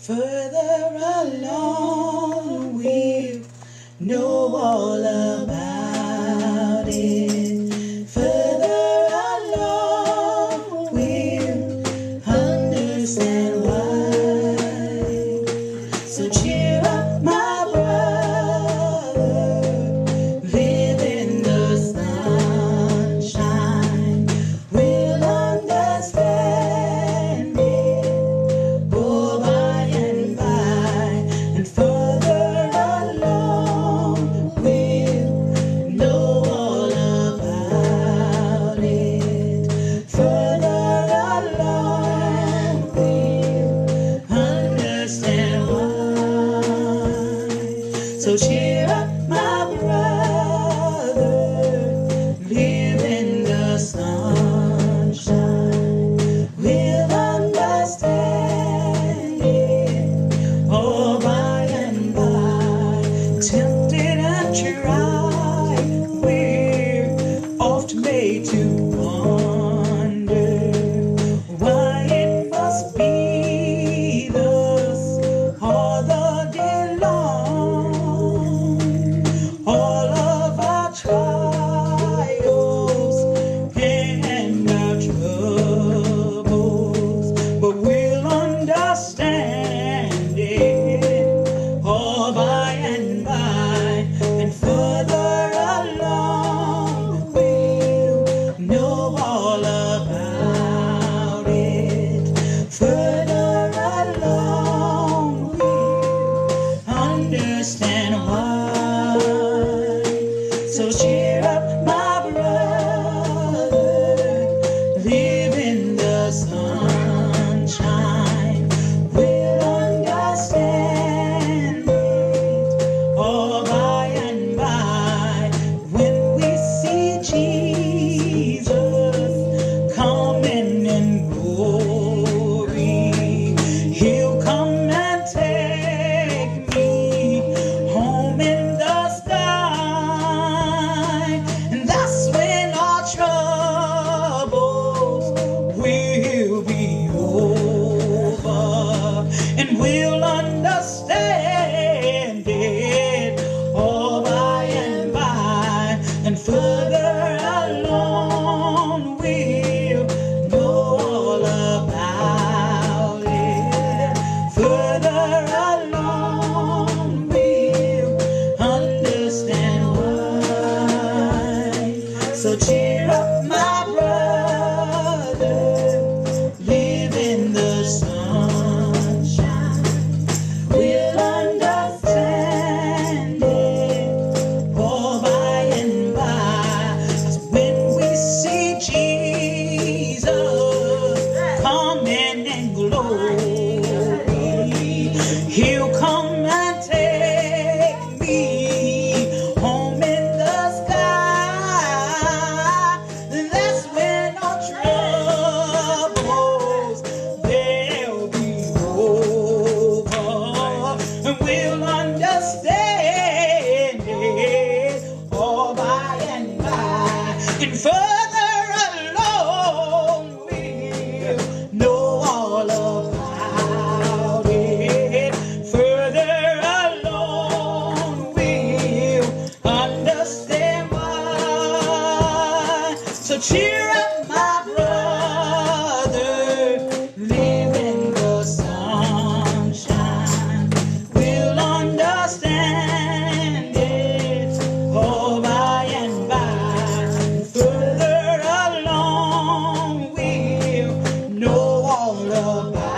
Further along, we'll know all about it. Further along, we'll understand why. So cheer up, my brother, live in the sunshine. We'll understand it. Oh, by and by, and further along, we'll know all about it. Further along, we'll understand why. So cheer up, my brother, live in the sunshine. We'll understand it all by and by. Tempted and tried, we're oft made to wonder why it must be thus all the day long. All of our trials and our troubles, but we'll understand it all by and by, and further along we'll know all about it. Further along we'll understand why. So cheer up, my brother, live in the sunshine. We'll understand it all by and by. When we see Jesus coming in glory, he'll come and take me home in the sky. And that's when our troubles will be over, and we'll understand it all by and by, and further along we'll know all about it. Further along we'll understand why. So cheer up, my brother, live in the sunshine. We'll understand it all by and by. 'Cause when we see Jesus coming in glory, he'll come and take me home in the sky. That's when our troubles they'll be over, and we'll understand it all by and by, and further along we'll know all about it. Further along we'll understand why. So cheer up, my brother, live in the sunshine. We'll understand it all by and by. Further along we'll know all about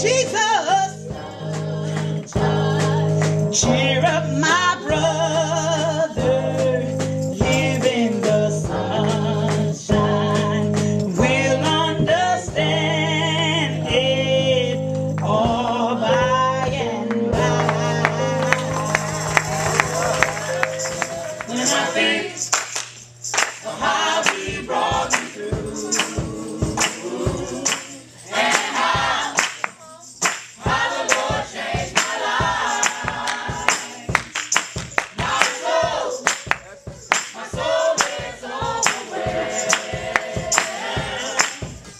Jesus, cheer up my brother, live in the sunshine. We'll understand it all by and by. When I think of how He brought me through, and how the Lord changed my life. My soul is overwhelmed.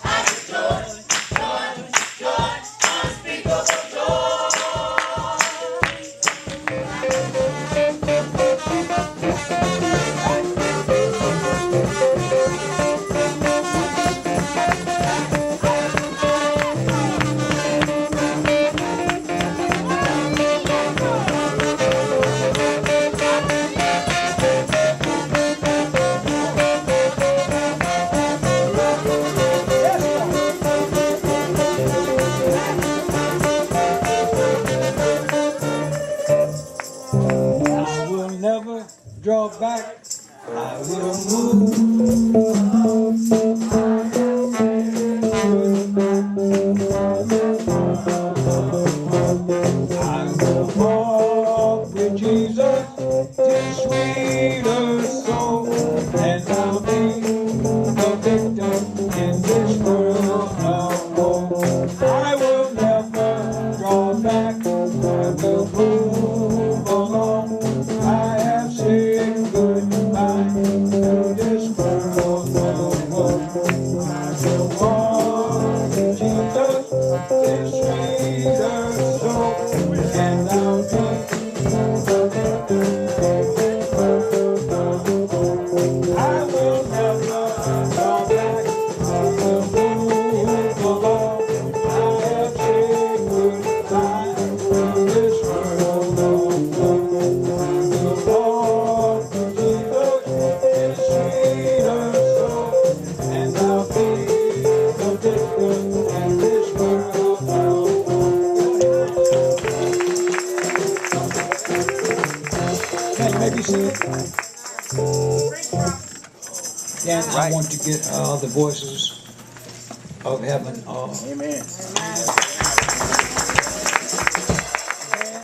I get joy, unspeakable joy. I will never draw back. I will move. I will walk with Jesus, His sweeter soul, and I'll be the victim in this world of woe. I will never draw back. I will move along. I have said goodbye to this world of woe. I will walk with Jesus, His sweeter soul, and I'll be the victor in this world of woe. I will never draw back. I will move along. I have said goodbye to this world of woe. I will walk with Jesus, His sweeter soul, and I'll be the victor in this world of woe. Can you maybe sing it? Yeah, I want to get the voices of heaven. Amen.